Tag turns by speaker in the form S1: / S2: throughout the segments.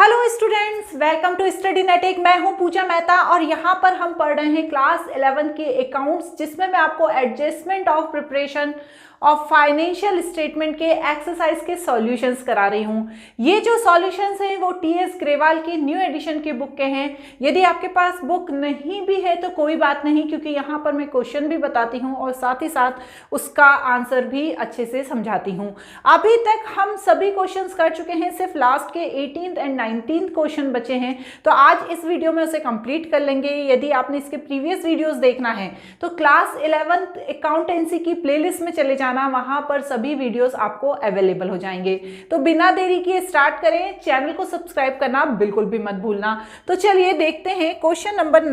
S1: Hello students, welcome to study netic. मैं हूं पूजा मेहता और यहाँ पर हम पढ़ रहे हैं क्लास 11 के अकाउंट्स, जिसमें मैं आपको adjustment of preparation of financial statement के एक्सरसाइज के सॉल्यूशंस करा रही हूँ। ये जो सॉल्यूशंस हैं वो टीएस ग्रेवाल की न्यू एडिशन की बुक के हैं। यदि आपके पास बुक नहीं भी है तो कोई बात नहीं, क्योंकि यहाँ पर मैं क्वेश्चन भी बताती हूँ और साथ ही साथ उसका आंसर भी अच्छे से समझाती हूँ। अभी तक हम सभी क्वेश्चंस कर चुके हैं, सिर्फ लास्ट के 18th एंड 19th क्वेश्चन बचे हैं, तो आज इस वीडियो में उसे कंप्लीट कर लेंगे। यदि आपने इसके प्रीवियस वीडियोस देखना है तो क्लास 11th अकाउंटेंसी की प्लेलिस्ट में चले जाना, वहां पर सभी वीडियोस आपको अवेलेबल हो जाएंगे। तो बिना देरी किए स्टार्ट करें। चैनल को सब्सक्राइब करना बिल्कुल भी मत भूलना। तो चलिए देखते हैं क्वेश्चन नंबर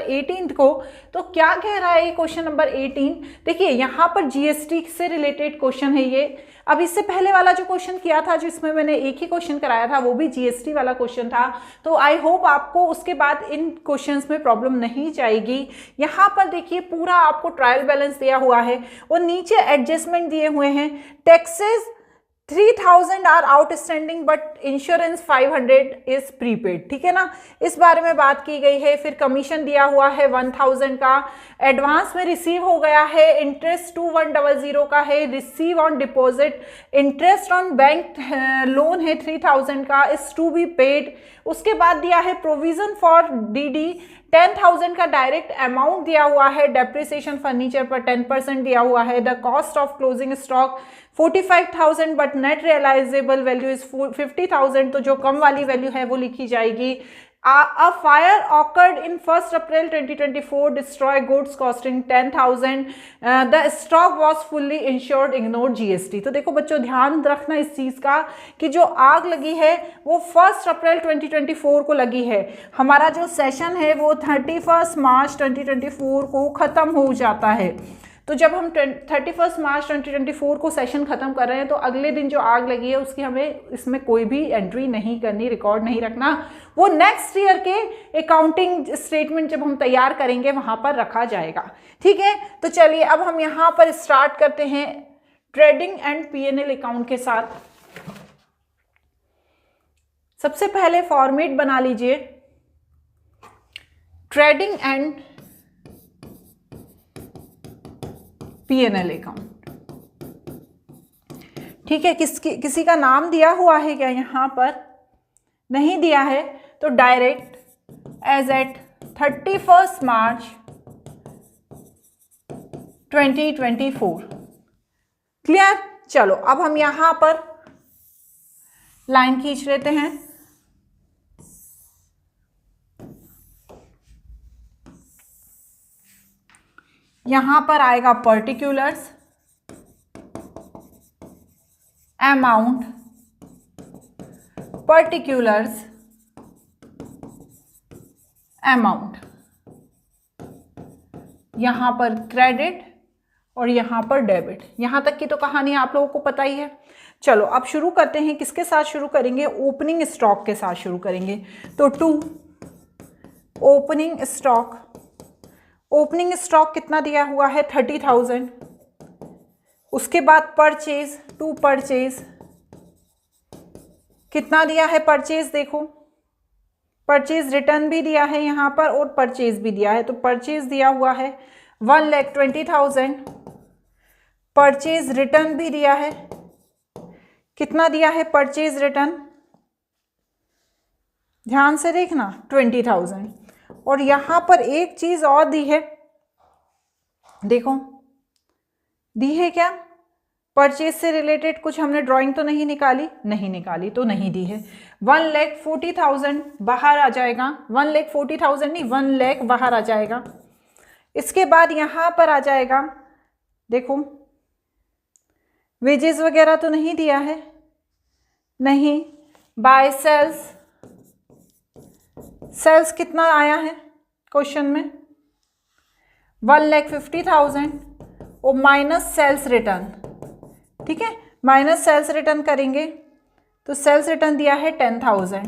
S1: 18th को तो क्या कह रहा है क्वेश्चन नंबर 18। देखिए यहाँ पर जीएसटी से रिलेटेड क्वेश्चन है ये। अब इससे पहले वाला जो क्वेश्चन किया था, जिसमें मैंने एक ही क्वेश्चन कराया था, वो भी जीएसटी वाला क्वेश्चन था। तो आई होप आपको उसके बाद इन क्वेश्चंस में प्रॉब्लम नहीं जाएगी। यहाँ पर देखिए पूरा आपको ट्रायल बैलेंस दिया हुआ है और नीचे एडजस्टमेंट दिए हुए हैं। Taxes 3000 are outstanding but insurance 500 is prepaid, ठीक है ना, इस बारे में बात की गई है। फिर कमीशन दिया हुआ है 1000 का, एडवांस में रिसीव हो गया है, इंटरेस्ट 2100 का है, receive on deposit, interest on bank loan है 3000 का, इज टू बी पेड। उसके बाद दिया है प्रोविजन फॉर डीडी 10,000 का डायरेक्ट अमाउंट दिया हुआ है, डेप्रिसिएशन फर्नीचर पर 10% दिया हुआ है, the cost of closing stock 45,000 but net realisable value is 50,000, तो जो कम वाली वैल्यू है वो लिखी जाएगी। A fire occurred in 1st April 2024, destroy goods costing 10,000. The stock was fully insured. Ignore GST. तो देखो बच्चों, ध्यान रखना इस चीज का कि जो आग लगी है वो 1 अप्रैल 2024 को लगी है। हमारा जो सेशन है वो 31 मार्च 2024 को खत्म हो जाता है। तो जब हम 31 मार्च 2024 को सेशन खत्म कर रहे हैं तो अगले दिन जो आग लगी है उसकी हमें इसमें कोई भी एंट्री नहीं करनी, रिकॉर्ड नहीं रखना। वो नेक्स्ट ईयर के अकाउंटिंग स्टेटमेंट जब हम तैयार करेंगे वहां पर रखा जाएगा, ठीक है। तो चलिए अब हम यहां पर स्टार्ट करते हैं ट्रेडिंग एंड पीएनएल अकाउंट के साथ। सबसे पहले फॉर्मेट बना लीजिए, ट्रेडिंग एंड पीएनएल अकाउंट, ठीक है। किसी का नाम दिया हुआ है क्या? यहां पर नहीं दिया है, तो direct as at 31 March 2024। Clear? चलो अब हम यहां पर लाइन खींच लेते हैं। यहां पर आएगा पर्टिकुलर्स, अमाउंट, पर्टिकुलर्स, अमाउंट, यहां पर क्रेडिट और यहां पर डेबिट। यहां तक की तो कहानी आप लोगों को पता ही है। चलो अब शुरू करते हैं। किसके साथ शुरू करेंगे? ओपनिंग स्टॉक के साथ शुरू करेंगे। तो to opening stock, opening stock कितना दिया हुआ है? 30,000। उसके बाद परचेज, टू परचेज कितना दिया है? परचेज देखो, परचेज रिटर्न भी दिया है यहां पर और परचेज भी दिया है। तो परचेज दिया हुआ है 1,20,000, परचेज रिटर्न भी दिया है। कितना दिया है परचेज रिटर्न? ध्यान से देखना, 20,000। और यहां पर एक चीज और दी है, देखो दी है क्या? परचेज से रिलेटेड कुछ हमने ड्राइंग तो नहीं निकाली? नहीं निकाली तो नहीं दी है। 1,40,000 बाहर आ जाएगा। 1,40,000 नहीं, 1 लाख बाहर आ जाएगा। इसके बाद यहां पर आ जाएगा, देखो वेजेस वगैरह तो नहीं दिया है, नहीं। बाय सेल्स, सेल्स कितना आया है क्वेश्चन में? 1,50,000 और माइनस सेल्स रिटर्न, ठीक है। माइनस सेल्स रिटर्न करेंगे तो सेल्स रिटर्न दिया है 10,000,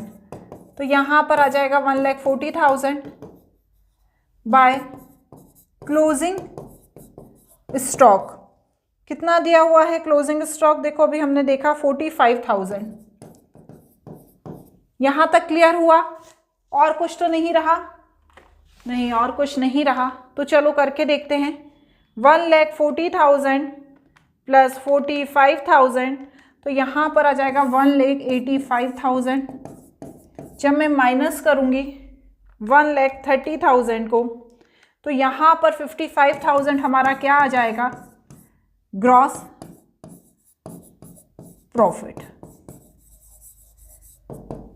S1: तो यहां पर आ जाएगा 1,40,000 बाय क्लोजिंग स्टॉक। कितना दिया हुआ है क्लोजिंग स्टॉक? देखो अभी हमने देखा 45,000, यहाँ तक क्लियर हुआ? और कुछ तो नहीं रहा? नहीं, और कुछ नहीं रहा। तो चलो करके देखते हैं। 1,40,000 प्लस 45,000, तो यहाँ पर आ जाएगा 1,85,000। जब मैं माइनस करूँगी 1,30,000 को, तो यहाँ पर 55,000 हमारा क्या आ जाएगा? Gross profit.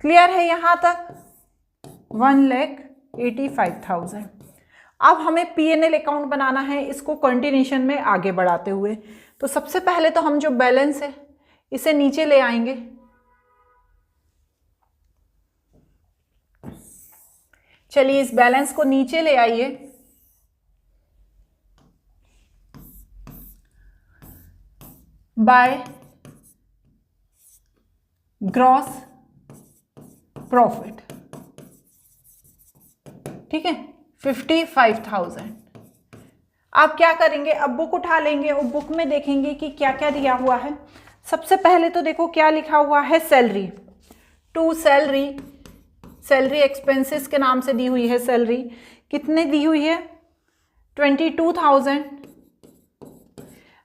S1: क्लियर है यहाँ तक? 1,85,000। अब हमें P&L अकाउंट बनाना है, इसको कंटिन्यूशन में आगे बढ़ाते हुए। तो सबसे पहले तो हम जो बैलेंस है इसे नीचे ले आएंगे। चलिए इस बैलेंस को नीचे ले आइए। बाय ग्रॉस प्रॉफिट, ठीक है, 55,000। आप क्या करेंगे? अब बुक उठा लेंगे और बुक में देखेंगे कि क्या क्या दिया हुआ है। सबसे पहले तो देखो क्या लिखा हुआ है, salary to salary, salary expenses के नाम से दी हुई है। सैलरी कितने दी हुई है? 22,000।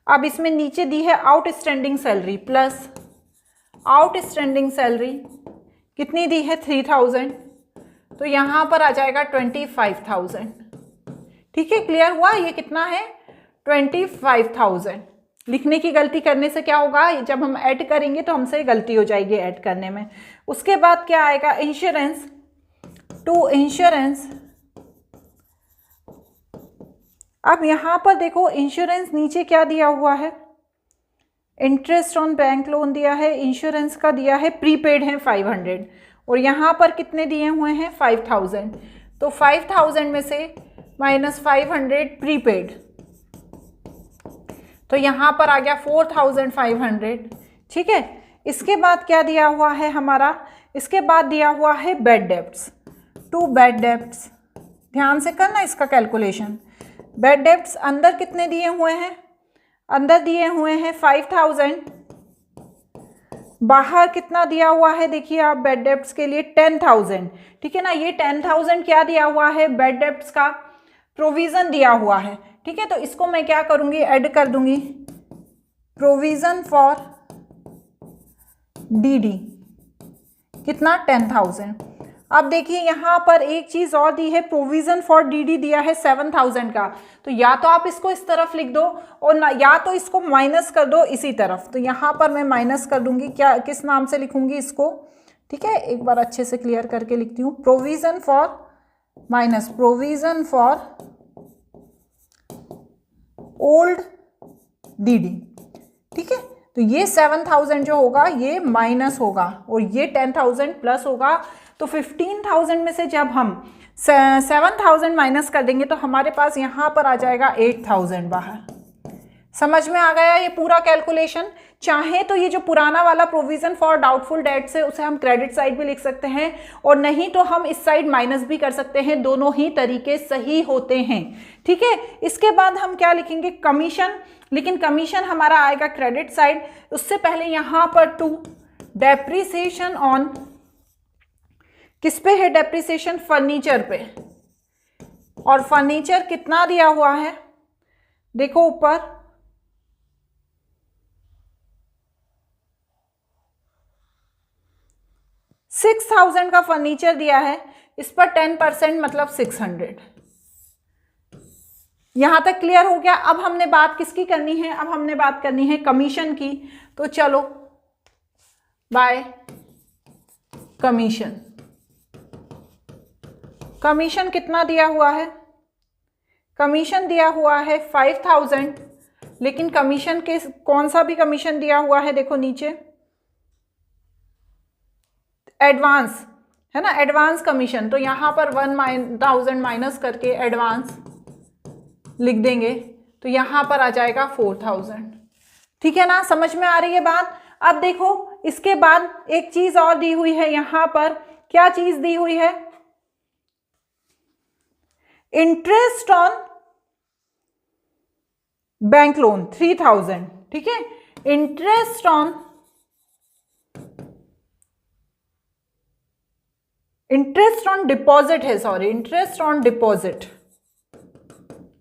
S1: अब इसमें नीचे दी है outstanding salary, plus outstanding salary कितनी दी है? 3,000। तो यहाँ पर आ जाएगा 25,000। ठीक है, क्लियर हुआ? ये कितना है? 25,000। लिखने की गलती करने से क्या होगा, जब हम ऐड करेंगे तो हमसे गलती हो जाएगी ऐड करने में। उसके बाद क्या आएगा? Insurance to insurance. अब यहाँ पर देखो इंश्योरेंस नीचे क्या दिया हुआ है? इंटरेस्ट ऑन बैंक लोन दिया है, इंश्योरेंस का दिया है, प्रीपेड है 500, और यहाँ पर कितने दिए हुए हैं? 5,000। तो 5,000 में से -500 प्रीपेड, तो यहाँ पर आ गया 4,500। ठीक है, इसके बाद क्या दिया हुआ है हमारा? इसके बाद दिया हुआ है bad debts to bad debts. ध्यान से करना इसका कैलकुलेशन। बेड डेब्ट्स अंदर कितने दिए हुए हैं? अंदर दिए हुए हैं 5,000। बाहर कितना दिया हुआ है? देखिए आप बेड डेब्ट्स के लिए 10,000। ठीक है ना, ये 10,000 क्या दिया हुआ है? बेड डेब्ट्स का प्रोविजन दिया हुआ है। ठीक है, तो इसको मैं क्या करूंगी? ऐड कर दूंगी, प्रोविजन फॉर डीडी कितना? 10,000। अब देखिए यहाँ पर एक चीज और दी है, प्रोविजन फॉर डीडी दिया है 7,000 का। तो या तो आप इसको इस तरफ लिख दो और ना, या तो इसको माइनस कर दो इसी तरफ। तो यहाँ पर मैं माइनस कर दूंगी। क्या, किस नाम से लिखूंगी इसको? ठीक है, एक बार अच्छे से क्लियर करके लिखती हूँ। Provision for minus provision for old DD. ठीक है, तो ये 7,000 जो होगा ये माइनस होगा और ये 10,000 प्लस होगा। तो 15,000 में से जब हम 7,000 माइनस कर देंगे तो हमारे पास यहाँ पर आ जाएगा 8,000 बाहर। समझ में आ गया ये पूरा कैलकुलेशन? चाहे तो ये जो पुराना वाला प्रोविजन फॉर डाउटफुल डेट्स है उसे हम क्रेडिट साइड भी लिख सकते हैं, और नहीं तो हम इस साइड माइनस भी कर सकते हैं। दोनों ही तरीके सही होते हैं। ठीक है, इसके बाद हम क्या लिखेंगे? कमीशन। लेकिन कमीशन हमारा आएगा क्रेडिट साइड। उससे पहले यहाँ पर टू डेप्रिसिएशन ऑन, किस पे है डेप्रिसिएशन? फर्नीचर पे। और फर्नीचर कितना दिया हुआ है? देखो ऊपर 6,000 का फर्नीचर दिया है, इस पर 10% मतलब 600। यहां तक क्लियर हो गया? अब हमने बात किसकी करनी है? अब हमने बात करनी है कमीशन की। तो चलो बाय कमीशन। कमीशन कितना दिया हुआ है? कमीशन दिया हुआ है 5,000। लेकिन कमीशन के कौन सा भी कमीशन दिया हुआ है? देखो नीचे एडवांस है ना, एडवांस कमीशन। तो यहां पर 1,000 माइनस करके एडवांस लिख देंगे, तो यहां पर आ जाएगा 4,000। ठीक है ना, समझ में आ रही है बात? अब देखो इसके बाद एक चीज और दी हुई है यहां पर। क्या चीज दी हुई है? Interest on bank loan 3,000। ठीक है, interest on interest on deposit है, सॉरी इंटरेस्ट ऑन डिपॉजिट,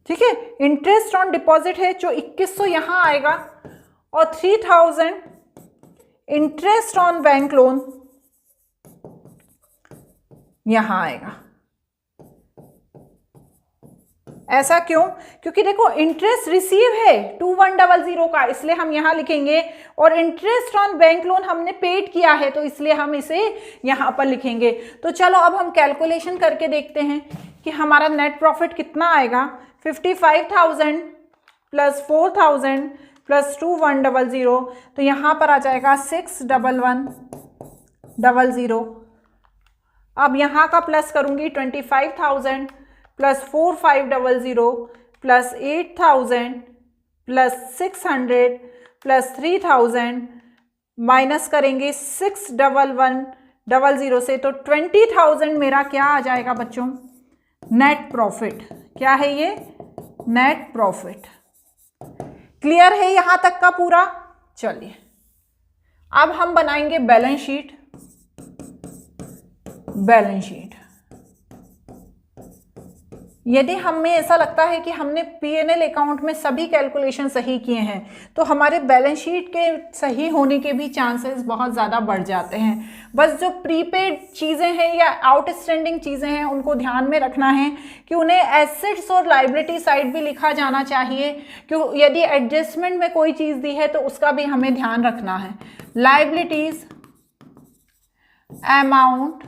S1: ठीक है, इंटरेस्ट ऑन डिपॉजिट है जो 2100 यहां आएगा और 3000 इंटरेस्ट ऑन बैंक लोन यहां आएगा। ऐसा क्यों? क्योंकि देखो इंटरेस्ट रिसीव है 2100 का, इसलिए हम यहां लिखेंगे, और इंटरेस्ट ऑन बैंक लोन हमने पेड किया है तो इसलिए हम इसे यहां पर लिखेंगे। तो चलो अब हम कैलकुलेशन करके देखते हैं कि हमारा नेट प्रॉफिट कितना आएगा। 55,000 प्लस 4,000 प्लस 2100, तो यहां पर आ जाएगा 61100। अब यहां का प्लस करूंगी 25,000 plus 4500 plus 8,000 plus 600 plus 3,000 minus करेंगे 61100 से, तो 20,000 मेरा क्या आ जाएगा बच्चों? Net profit. क्या है ये? Net profit. क्लियर है यहां तक का पूरा? चलिए अब हम बनाएंगे बैलेंस शीट। बैलेंस शीट, यदि हमें ऐसा लगता है कि हमने P&L अकाउंट में सभी कैलकुलेशन सही किए हैं तो हमारे बैलेंस शीट के सही होने के भी चांसेस बहुत ज़्यादा बढ़ जाते हैं। बस जो प्रीपेड चीज़ें हैं या आउटस्टैंडिंग चीज़ें हैं उनको ध्यान में रखना है कि उन्हें एसेट्स और लायबिलिटी साइड भी लिखा जाना चाहिए, क्योंकि यदि एडजस्टमेंट में कोई चीज़ दी है तो उसका भी हमें ध्यान रखना है। Liabilities, amount,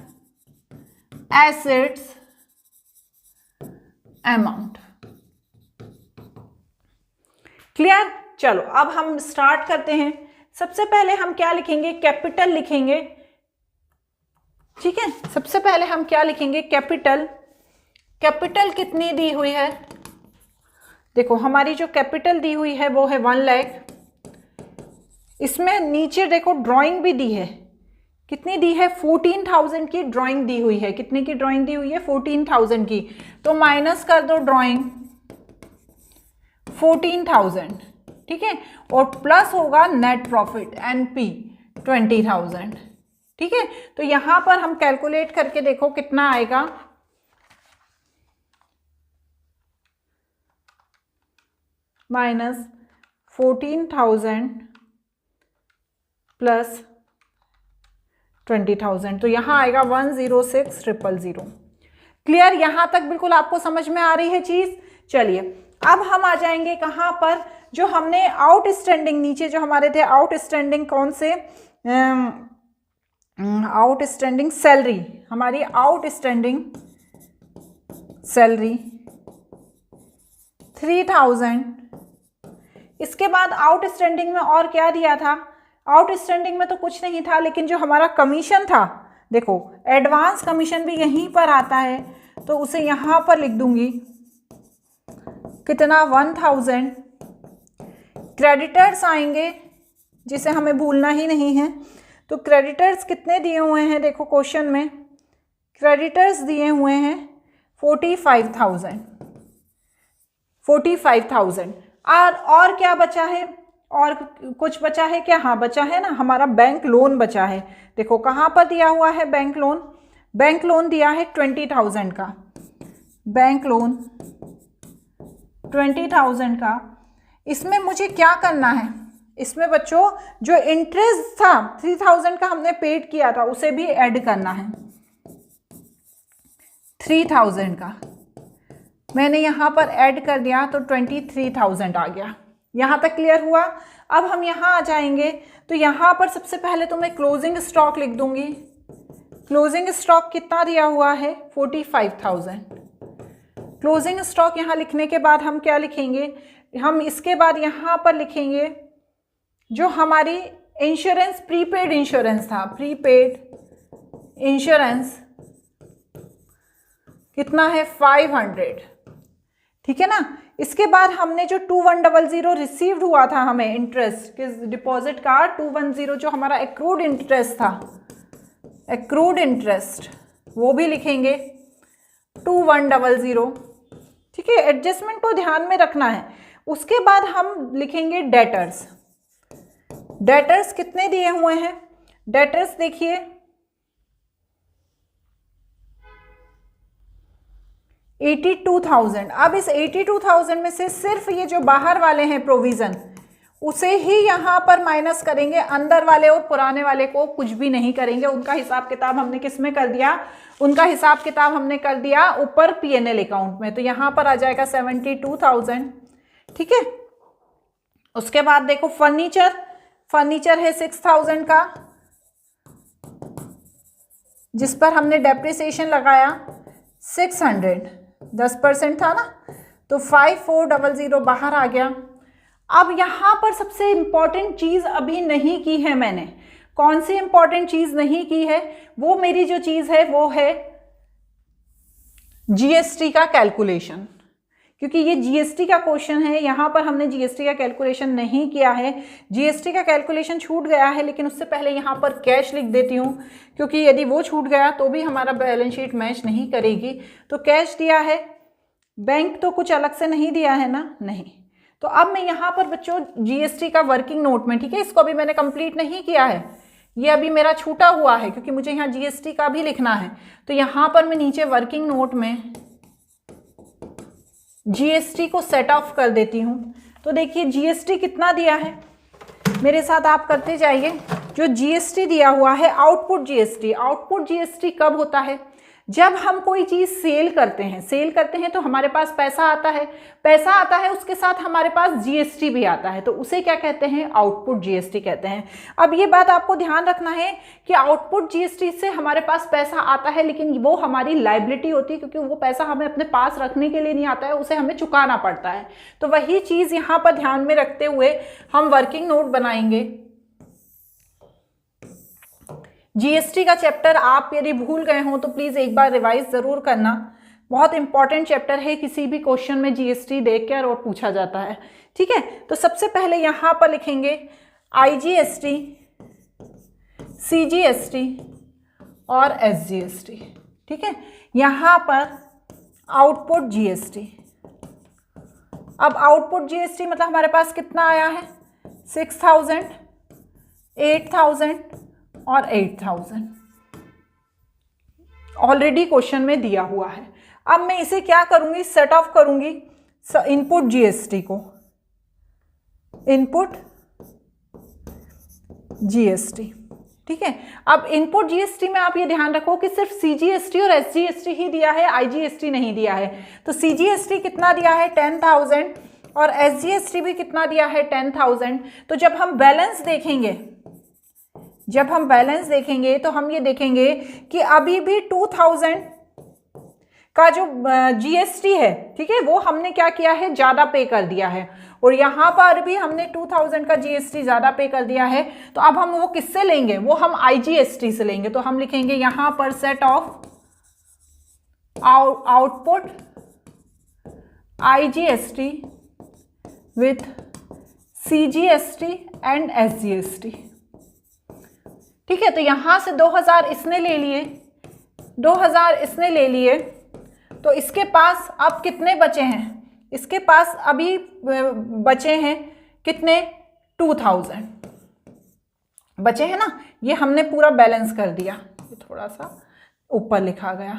S1: assets, amount. Clear? चलो अब हम स्टार्ट करते हैं। सबसे पहले हम क्या लिखेंगे? कैपिटल लिखेंगे, ठीक है। सबसे पहले हम क्या लिखेंगे? कैपिटल। कैपिटल कितनी दी हुई है? देखो हमारी जो कैपिटल दी हुई है वो है 1 लाख। इसमें नीचे देखो ड्राइंग भी दी है, कितनी दी है? 14,000 की ड्राइंग दी हुई है। कितने की ड्राइंग दी हुई है? 14,000 की। तो माइनस कर दो ड्राइंग 14,000, ठीक है, और प्लस होगा नेट प्रॉफिट NP 20,000, ठीक है। तो यहां पर हम कैलकुलेट करके देखो कितना आएगा। माइनस 14,000 प्लस 20,000, तो यहां आएगा 106,000। क्लियर? यहां तक बिल्कुल आपको समझ में आ रही है चीज? चलिए अब हम आ जाएंगे कहां पर? जो हमने आउटस्टैंडिंग, नीचे जो हमारे थे आउटस्टैंडिंग, कौन से? Outstanding salary. हमारी आउटस्टैंडिंग सैलरी 3,000। इसके बाद आउटस्टैंडिंग में और क्या दिया था? आउटस्टैंडिंग में तो कुछ नहीं था, लेकिन जो हमारा कमीशन था, देखो एडवांस कमीशन भी यहीं पर आता है, तो उसे यहां पर लिख दूंगी। कितना? 1,000। क्रेडिटर्स आएंगे जिसे हमें भूलना ही नहीं है, तो क्रेडिटर्स कितने दिए हुए हैं? देखो क्वेश्चन में क्रेडिटर्स दिए हुए हैं 45,000। 45,000। और क्या बचा है? और कुछ बचा है क्या? हाँ बचा है ना, हमारा बैंक लोन बचा है। देखो कहाँ पर दिया हुआ है बैंक लोन? बैंक लोन दिया है 20,000 का। बैंक लोन 20,000 का। इसमें मुझे क्या करना है? इसमें बच्चों जो इंटरेस्ट था 3,000 का हमने पेड किया था उसे भी ऐड करना है। 3,000 का मैंने यहाँ पर ऐड कर दिया तो 23,000 आ गया। यहाँ तक क्लियर हुआ? अब हम यहाँ आ जाएंगे तो यहाँ पर सबसे पहले तो मैं क्लोजिंग स्टॉक लिख दूंगी। क्लोजिंग स्टॉक कितना दिया हुआ है? 45,000। क्लोजिंग स्टॉक यहाँ लिखने के बाद हम क्या लिखेंगे? हम इसके बाद यहाँ पर लिखेंगे जो हमारी इंश्योरेंस, प्रीपेड इंश्योरेंस था, प्रीपेड इंश्योरेंस कितना है? 500, ठीक है ना। इसके बाद हमने जो 2100 रिसीव्ड हुआ था हमें इंटरेस्ट किस डिपॉजिट का, 210 जो हमारा एक्रूड इंटरेस्ट था, एक्रूड इंटरेस्ट, वो भी लिखेंगे 2100, ठीक है। एडजस्टमेंट को ध्यान में रखना है। उसके बाद हम लिखेंगे डेटर्स। डेटर्स कितने दिए हुए हैं? डेटर्स देखिए 82,000। अब इस 82,000 में से सिर्फ ये जो बाहर वाले हैं प्रोविज़न, उसे ही यहाँ पर माइनस करेंगे, अंदर वाले और पुराने वाले को कुछ भी नहीं करेंगे। उनका हिसाब किताब हमने किस में कर दिया, उनका हिसाब किताब हमने कर दिया ऊपर P&L अकाउंट में। तो यहाँ पर आ जाएगा 72,000, ठीक है। उसके बाद देखो फर्नीचर है 6,000 का, जिस पर हमने डेप्रिसिएशन लगाया 600, 10% था ना, तो 5400 बाहर आ गया। अब यहाँ पर सबसे इंपॉर्टेंट चीज़ अभी नहीं की है मैंने। कौन सी इंपॉर्टेंट चीज़ नहीं की है? वो मेरी जो चीज़ है वो है जीएसटी का कैलकुलेशन, क्योंकि ये जीएसटी का क्वेश्चन है। यहाँ पर हमने जीएसटी का कैलकुलेशन नहीं किया है, जीएसटी का कैलकुलेशन छूट गया है। लेकिन उससे पहले यहाँ पर कैश लिख देती हूँ, क्योंकि यदि वो छूट गया तो भी हमारा बैलेंस शीट मैच नहीं करेगी। तो कैश दिया है, बैंक तो कुछ अलग से नहीं दिया है ना, नहीं। तो अब मैं यहाँ पर बच्चों जीएसटी का वर्किंग नोट में, ठीक है, इसको अभी मैंने कंप्लीट नहीं किया है, ये अभी मेरा छूटा हुआ है, क्योंकि मुझे यहाँ जीएसटी का भी लिखना है। तो यहाँ पर मैं नीचे वर्किंग नोट में जीएसटी को सेट ऑफ कर देती हूँ। तो देखिए जीएसटी कितना दिया है, मेरे साथ आप करते जाइए। जो जीएसटी दिया हुआ है आउटपुट जीएसटी, आउटपुट जीएसटी कब होता है? जब हम कोई चीज़ सेल करते हैं तो हमारे पास पैसा आता है, उसके साथ हमारे पास जीएसटी भी आता है, तो उसे क्या कहते हैं? आउटपुट जीएसटी कहते हैं। अब ये बात आपको ध्यान रखना है कि आउटपुट जीएसटी से हमारे पास पैसा आता है, लेकिन वो हमारी लायबिलिटी होती है, क्योंकि वो पैसा हमें अपने पास रखने के लिए नहीं आता है, उसे हमें चुकाना पड़ता है। तो वही चीज़ यहाँ पर ध्यान में रखते हुए हम वर्किंग नोट बनाएंगे। जीएसटी का चैप्टर आप यदि भूल गए हों तो प्लीज़ एक बार रिवाइज ज़रूर करना, बहुत इंपॉर्टेंट चैप्टर है, किसी भी क्वेश्चन में जीएसटी देखकर और पूछा जाता है, ठीक है। तो सबसे पहले यहाँ पर लिखेंगे आईजीएसटी, सीजीएसटी और एसजीएसटी, ठीक है। यहाँ पर आउटपुट जीएसटी। अब आउटपुट जीएसटी मतलब हमारे पास कितना आया है? 6,000, 8,000 और 8,000 ऑलरेडी क्वेश्चन में दिया हुआ है। अब मैं इसे क्या करूंगी? सेट ऑफ करूंगी इनपुट जीएसटी को, इनपुट जीएसटी, ठीक है। अब इनपुट जीएसटी में आप ये ध्यान रखो कि सिर्फ सीजीएसटी और एसजीएसटी ही दिया है, आईजीएसटी नहीं दिया है। तो सीजीएसटी कितना दिया है? 10,000 और एसजीएसटी भी कितना दिया है? 10,000। तो जब हम बैलेंस देखेंगे तो हम ये देखेंगे कि अभी भी 2,000 का जो जीएसटी है, ठीक है, वो हमने क्या किया है? ज़्यादा पे कर दिया है। और यहाँ पर भी हमने 2,000 का जीएसटी ज़्यादा पे कर दिया है। तो अब हम वो किससे लेंगे? वो हम आईजीएसटी से लेंगे। तो हम लिखेंगे यहाँ पर set of output IGST with CGST and SGST, ठीक है। तो यहाँ से 2,000 इसने ले लिए, 2,000 इसने ले लिए, तो इसके पास अब कितने बचे हैं? इसके पास अभी बचे हैं कितने? 2,000 बचे हैं ना। ये हमने पूरा बैलेंस कर दिया, ये थोड़ा सा ऊपर लिखा गया,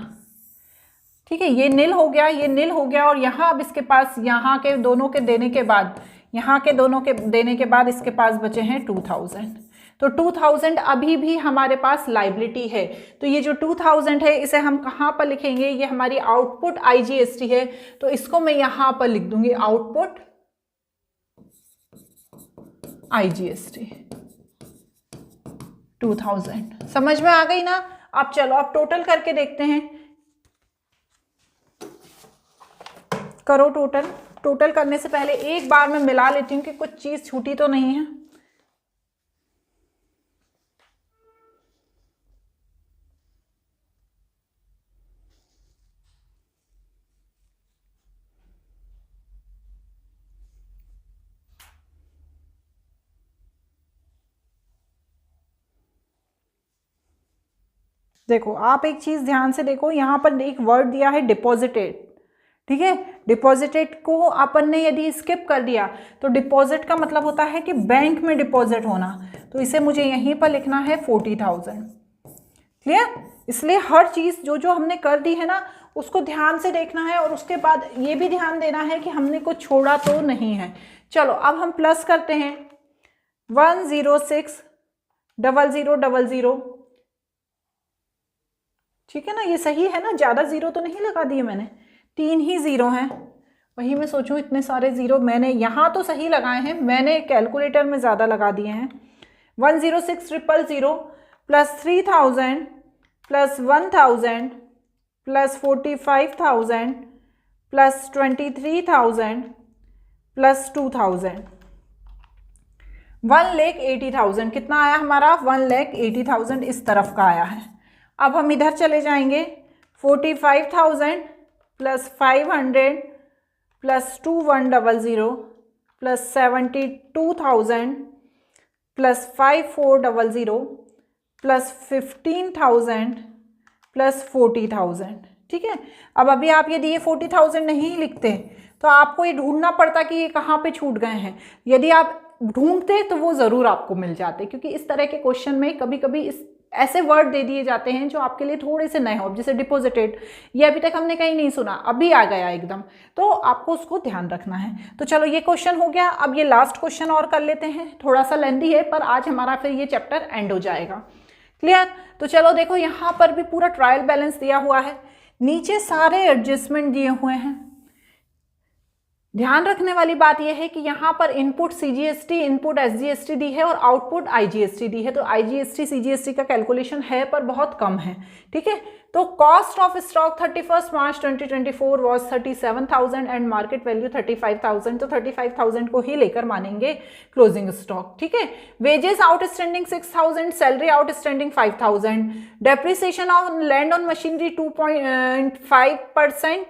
S1: ठीक है। ये नील हो गया, ये नील हो गया। और यहाँ अब इसके पास यहाँ के दोनों के देने के बाद, यहाँ के दोनों के देने के बाद इसके पास बचे हैं 2,000। तो 2,000 अभी भी हमारे पास लाइबिलिटी है। तो ये जो 2,000 है इसे हम कहाँ पर लिखेंगे? ये हमारी आउटपुट आईजीएसटी है, तो इसको मैं यहाँ पर लिख दूंगी आउटपुट आईजीएसटी 2,000। समझ में आ गई ना? अब चलो अब टोटल करके देखते हैं। करो टोटल करने से पहले एक बार मैं मिला लेती हूँ कि कुछ चीज़ छूटी तो नहीं है। देखो आप एक चीज़ ध्यान से देखो, यहाँ पर एक वर्ड दिया है डिपॉजिटेड, ठीक है। डिपॉजिटेड को अपन ने यदि स्किप कर दिया तो डिपॉजिट का मतलब होता है कि बैंक में डिपॉजिट होना, तो इसे मुझे यहीं पर लिखना है 40,000, क्लियर? इसलिए हर चीज़ जो जो हमने कर दी है ना उसको ध्यान से देखना है और उसके बाद ये भी ध्यान देना है कि हमने कुछ छोड़ा तो नहीं है। चलो अब हम प्लस करते हैं 1060000, ठीक है ना? ये सही है ना, ज़्यादा ज़ीरो तो नहीं लगा दिए मैंने, 3 ही ज़ीरो हैं। वही मैं सोचूं इतने सारे ज़ीरो मैंने यहाँ तो सही लगाए हैं, मैंने कैलकुलेटर में ज़्यादा लगा दिए हैं। 106,000 plus 3000 plus 1000 plus 45,000 plus 23,000 plus 2,000, 1,80,000 कितना आया हमारा? 1,80,000 इस तरफ का आया है। अब हम इधर चले जाएंगे, 45,000 plus 500 plus 2100 plus 72,000 plus 5400 plus 15,000 plus 40,000, ठीक है। अब अभी आप यदि ये 40,000 नहीं लिखते तो आपको ये ढूंढना पड़ता कि ये कहाँ पे छूट गए हैं। यदि आप ढूंढते तो वो ज़रूर आपको मिल जाते, क्योंकि इस तरह के क्वेश्चन में कभी कभी इस ऐसे वर्ड दे दिए जाते हैं जो आपके लिए थोड़े से नए हो, जैसे डिपॉजिटेड, ये अभी तक हमने कहीं नहीं सुना, अभी आ गया एकदम, तो आपको उसको ध्यान रखना है। तो चलो ये क्वेश्चन हो गया। अब ये लास्ट क्वेश्चन और कर लेते हैं, थोड़ा सा लेंथी है पर आज हमारा फिर ये चैप्टर एंड हो जाएगा। क्लियर? तो चलो देखो यहाँ पर भी पूरा ट्रायल बैलेंस दिया हुआ है, नीचे सारे एडजस्टमेंट दिए हुए हैं। ध्यान रखने वाली बात यह है कि यहाँ पर इनपुट सीजीएसटी, इनपुट एसजीएसटी दी है और आउटपुट आईजीएसटी दी है। तो आईजीएसटी सीजीएसटी का कैलकुलेशन है पर बहुत कम है, ठीक है। तो cost of stock 31 March 2024 was 37,000 and market value 35,000, तो 35,000 को ही लेकर मानेंगे क्लोजिंग स्टॉक, ठीक है। Wages outstanding 6,000, salary outstanding 5,000, depreciation on land on machinery 2.5%,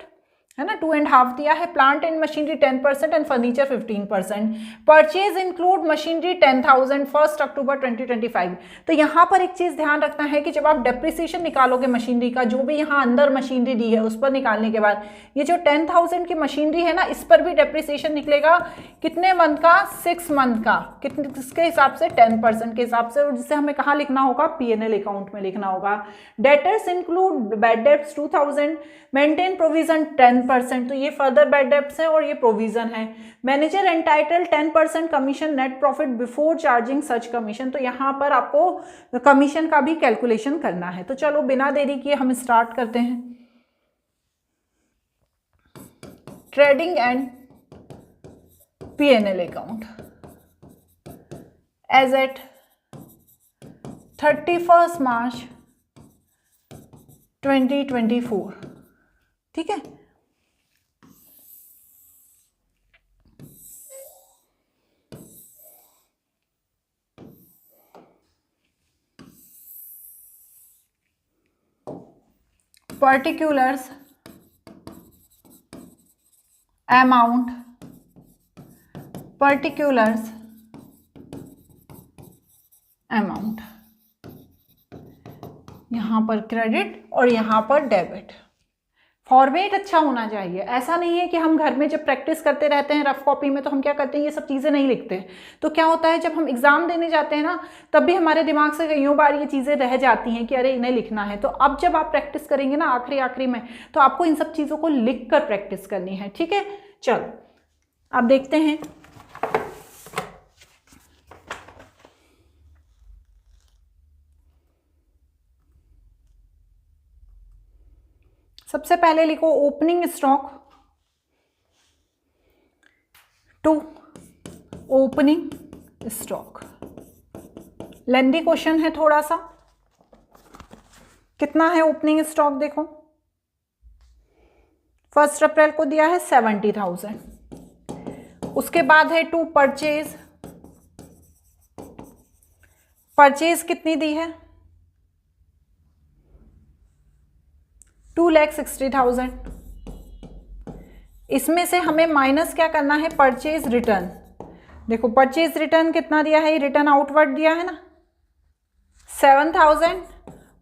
S1: है ना, 2.5 दिया है। Plant and machinery 10% and furniture 15%। Purchase include machinery 10,000 1 अक्टूबर 2025। तो यहाँ पर एक चीज़ ध्यान रखना है कि जब आप डेप्रिसिएशन निकालोगे मशीनरी का, जो भी यहाँ अंदर मशीनरी दी है उस पर निकालने के बाद ये जो 10,000 की मशीनरी है ना, इस पर भी डेप्रिसिएशन निकलेगा। कितने मंथ का? 6 मंथ का। कितने, किसके हिसाब से? 10% के हिसाब से, और जिसे हमें कहाँ लिखना होगा? पीएनएल अकाउंट में लिखना होगा। Debtors include bad debts 2,000, maintain provision 10%, तो ये फर्दर बैड डेब्ट्स है और ये प्रोविजन है। Manager entitle 10% commission net profit before charging such commission, तो यहाँ पर आपको कमीशन का भी कैलकुलेशन करना है। तो चलो बिना देरी किए हम स्टार्ट करते हैं। Trading and PNL account as at 31 March 2024, ठीक है। पर्टिकुलर्स, अमाउंट, पर्टिकुलर्स, अमाउंट, यहाँ पर क्रेडिट और यहाँ पर डेबिट। फॉर्मेट अच्छा होना चाहिए। ऐसा नहीं है कि हम घर में जब प्रैक्टिस करते रहते हैं रफ कॉपी में तो हम क्या करते हैं, ये सब चीज़ें नहीं लिखते। तो क्या होता है, जब हम एग्जाम देने जाते हैं ना, तब भी हमारे दिमाग से कईयों बार ये चीज़ें रह जाती हैं कि अरे इन्हें लिखना है। तो अब जब आप प्रैक्टिस करेंगे ना आखिरी में, तो आपको इन सब चीज़ों को लिख कर प्रैक्टिस करनी है, ठीक है। चलो अब देखते हैं। सबसे पहले लिखो opening stock to opening stock. Lengthy question है थोड़ा सा। कितना है ओपनिंग स्टॉक? देखो 1 अप्रैल को दिया है 70,000। उसके बाद है टू परचेज। परचेज कितनी दी है? 2,60,000। इसमें से हमें माइनस क्या करना है? Purchase return. देखो परचेज रिटर्न कितना दिया है? रिटर्न आउटवर्ड दिया है ना 7,000।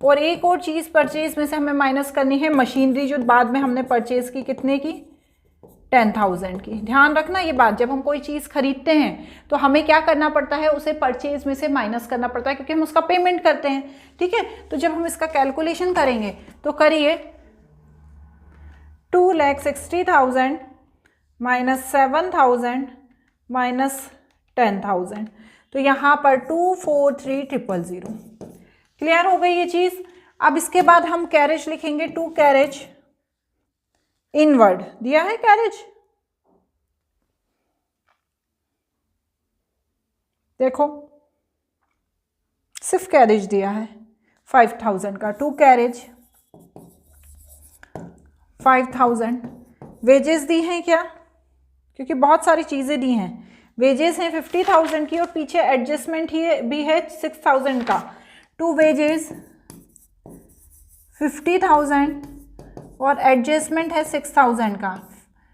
S1: और एक और चीज़ परचेज में से हमें माइनस करनी है, मशीनरी जो बाद में हमने परचेज की, कितने की? 10,000 की। ध्यान रखना ये बात, जब हम कोई चीज़ खरीदते हैं तो हमें क्या करना पड़ता है, उसे परचेज में से माइनस करना पड़ता है, क्योंकि हम उसका पेमेंट करते हैं। ठीक है, तो जब हम इसका कैलकुलेशन करेंगे तो करिए 2,60,000 माइनस 7,000 माइनस 10,000, तो यहाँ पर 243,000। क्लियर हो गई ये चीज़। अब इसके बाद हम कैरेज लिखेंगे, 2 कैरेज इनवर्ड दिया है कैरेज, देखो सिर्फ कैरेज दिया है 5,000 का, 2 कैरेज 5,000। वेजेस दी हैं क्या, क्योंकि बहुत सारी चीज़ें दी हैं। वेजेस हैं 50,000 की और पीछे एडजस्टमेंट ही भी है 6,000 का। 2 वेजेस 50,000 और एडजस्टमेंट है 6,000 का,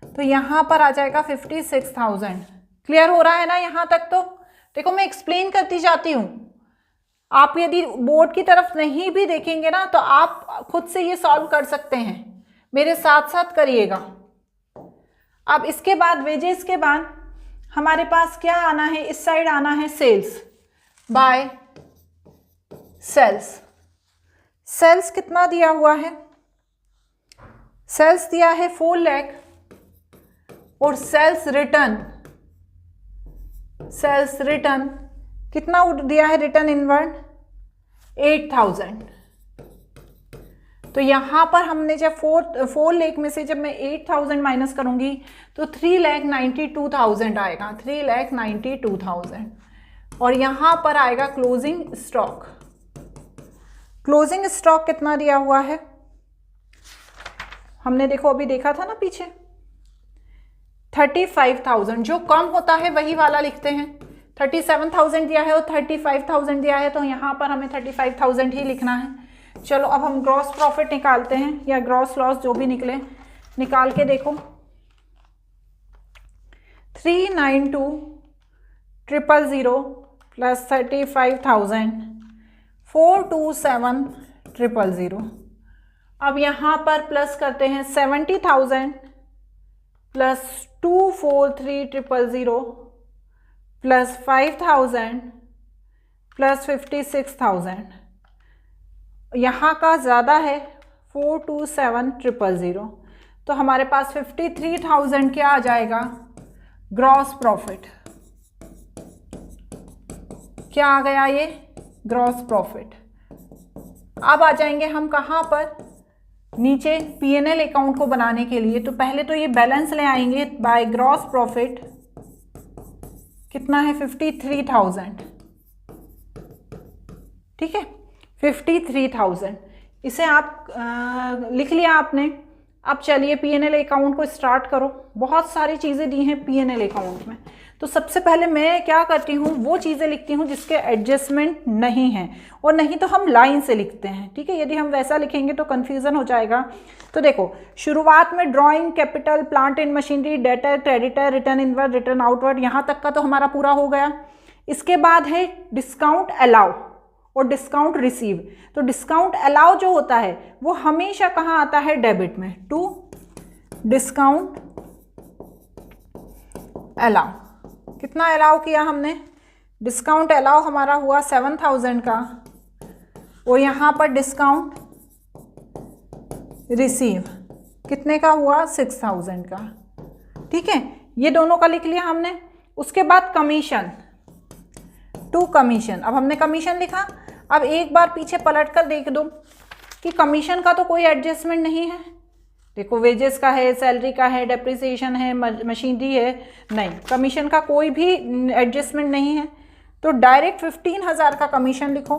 S1: तो यहाँ पर आ जाएगा 56,000। क्लियर हो रहा है ना यहाँ तक? तो देखो मैं एक्सप्लेन करती जाती हूँ, आप यदि बोर्ड की तरफ नहीं भी देखेंगे ना तो आप खुद से ये सॉल्व कर सकते हैं, मेरे साथ साथ करिएगा। अब इसके बाद वेजेस के बाद हमारे पास क्या आना है, इस साइड आना है सेल्स बाय सेल्स। सेल्स कितना दिया हुआ है, सेल्स दिया है 4 लाख और सेल्स रिटर्न कितना दिया है, रिटर्न इनवर्ड 8,000। तो यहाँ पर हमने जब 4 लाख में से जब मैं 8,000 माइनस करूँगी तो 3,92,000 आएगा, 3,92,000। और यहाँ पर आएगा क्लोजिंग स्टॉक। क्लोजिंग स्टॉक कितना दिया हुआ है, हमने देखो अभी देखा था ना पीछे 35,000। जो कम होता है वही वाला लिखते हैं। 37,000 दिया है और 35,000 दिया है, तो यहाँ पर हमें 35,000 ही लिखना है। चलो अब हम ग्रॉस प्रॉफिट निकालते हैं, या ग्रॉस लॉस जो भी निकले निकाल के देखो। 392,000 प्लस 35,000 427,000। अब यहाँ पर प्लस करते हैं 70,000 प्लस 243,000 प्लस 5,000 प्लस 56,000। यहाँ का ज़्यादा है 427,000, तो हमारे पास 53,000 क्या आ जाएगा, ग्रॉस प्रॉफिट। क्या आ गया ये, ग्रॉस प्रॉफिट। अब आ जाएंगे हम कहाँ पर, नीचे P&L अकाउंट को बनाने के लिए। तो पहले तो ये बैलेंस ले आएंगे बाय ग्रॉस प्रॉफिट, कितना है 53,000। ठीक है 53,000, इसे आप लिख लिया आपने। अब चलिए P&L अकाउंट को स्टार्ट करो। बहुत सारी चीज़ें दी हैं P&L अकाउंट में, तो सबसे पहले मैं क्या करती हूँ, वो चीज़ें लिखती हूँ जिसके एडजस्टमेंट नहीं है, और नहीं तो हम लाइन से लिखते हैं। ठीक है, यदि हम वैसा लिखेंगे तो कन्फ्यूज़न हो जाएगा। तो देखो शुरुआत में drawing, capital, plant and machinery, debtor, creditor, return inward, return outward, यहाँ तक का तो हमारा पूरा हो गया। इसके बाद है डिस्काउंट अलाउ और डिस्काउंट रिसीव। तो डिस्काउंट अलाउ जो होता है वो हमेशा कहाँ आता है, डेबिट में, टू डिस्काउंट अलाउ। कितना अलाउ किया हमने, डिस्काउंट अलाउ हमारा हुआ 7,000 का, और यहाँ पर डिस्काउंट रिसीव कितने का हुआ, 6,000 का। ठीक है, ये दोनों का लिख लिया हमने। उसके बाद कमीशन, टू कमीशन। अब हमने कमीशन लिखा। अब एक बार पीछे पलट कर देख दो कि कमीशन का तो कोई एडजस्टमेंट नहीं है। देखो वेजेस का है, सैलरी का है, डेप्रिसिएशन है, मशीनरी है, नहीं, कमीशन का कोई भी एडजस्टमेंट नहीं है। तो डायरेक्ट 15,000 का कमीशन लिखो।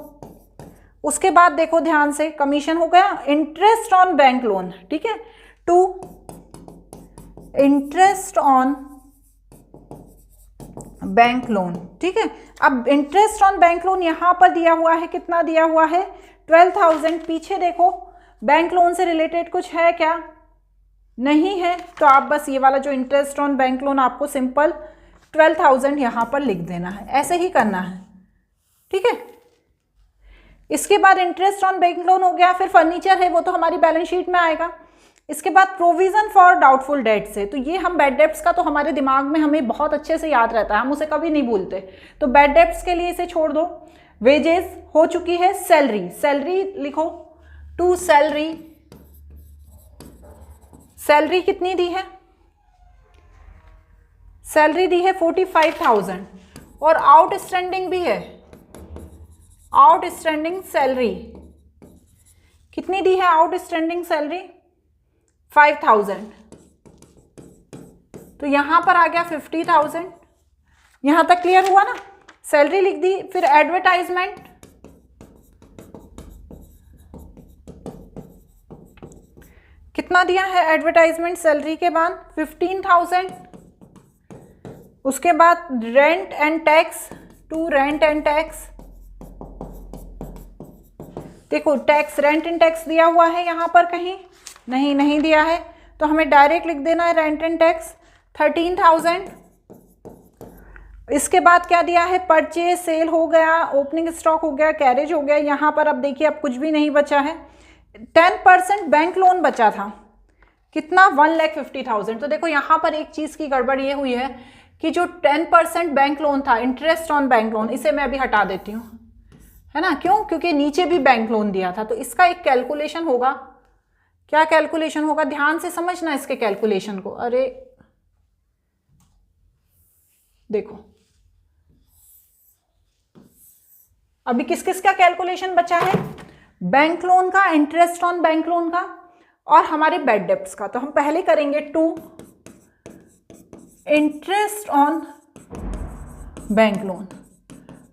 S1: उसके बाद देखो ध्यान से, कमीशन हो गया। इंटरेस्ट ऑन बैंक लोन, ठीक है, to interest on bank loan. ठीक है, अब इंटरेस्ट ऑन बैंक लोन यहाँ पर दिया हुआ है, कितना दिया हुआ है, 12,000। पीछे देखो बैंक लोन से रिलेटेड कुछ है क्या, नहीं है, तो आप बस ये वाला जो इंटरेस्ट ऑन बैंक लोन आपको सिंपल 12,000 यहाँ पर लिख देना है, ऐसे ही करना है। ठीक है, इसके बाद इंटरेस्ट ऑन बैंक लोन हो गया। फिर फर्नीचर है, वो तो हमारी बैलेंस शीट में आएगा। इसके बाद प्रोविजन फॉर डाउटफुल डेट्स है, तो ये हम बैड डेट्स का तो हमारे दिमाग में हमें बहुत अच्छे से याद रहता है, हम उसे कभी नहीं भूलते, तो बैड डेट्स के लिए इसे छोड़ दो। वेजेस हो चुकी है, सैलरी, सैलरी लिखो, टू सैलरी, सैलरी कितनी दी है, सैलरी दी है 45,000 और आउटस्टैंडिंग भी है, आउटस्टैंडिंग सैलरी कितनी दी है, आउटस्टैंडिंग सैलरी 5,000, तो यहां पर आ गया 50,000। यहां तक क्लियर हुआ ना, सैलरी लिख दी। फिर एडवर्टाइजमेंट, कितना दिया है एडवर्टाइजमेंट सैलरी के बाद 15,000। उसके बाद rent and tax, to rent and tax, देखो टैक्स, रेंट एंड टैक्स दिया हुआ है यहां पर कहीं नहीं दिया है, तो हमें डायरेक्ट लिख देना है रेंट एंड टैक्स 13,000। इसके बाद क्या दिया है, परचेज, सेल हो गया, ओपनिंग स्टॉक हो गया, कैरेज हो गया। यहाँ पर अब देखिए अब कुछ भी नहीं बचा है। 10% बैंक लोन बचा था, कितना, 1,50,000। तो देखो यहाँ पर एक चीज़ की गड़बड़ ये हुई है कि जो 10% बैंक लोन था, इंटरेस्ट ऑन बैंक लोन, इसे मैं अभी हटा देती हूँ, है ना, क्यों, क्योंकि नीचे भी बैंक लोन दिया था। तो इसका एक कैलकुलेशन होगा, क्या कैलकुलेशन होगा, ध्यान से समझना इसके कैलकुलेशन को। अरे देखो अभी किस किस का कैलकुलेशन बचा है, बैंक लोन का, इंटरेस्ट ऑन बैंक लोन का और हमारे बैड डेब्ट्स का। तो हम पहले करेंगे to interest on bank loan.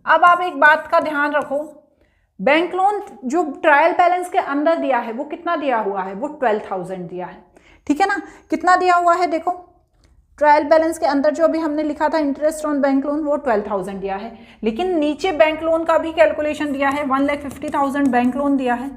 S1: अब आप एक बात का ध्यान रखो, बैंक लोन जो ट्रायल बैलेंस के अंदर दिया है वो कितना दिया हुआ है, वो 12,000 दिया है, ठीक है ना। कितना दिया हुआ है, देखो ट्रायल बैलेंस के अंदर जो अभी हमने लिखा था इंटरेस्ट ऑन बैंक लोन, वो 12,000 दिया है। लेकिन नीचे बैंक लोन का भी कैलकुलेशन दिया है, 1,50,000 बैंक लोन दिया है,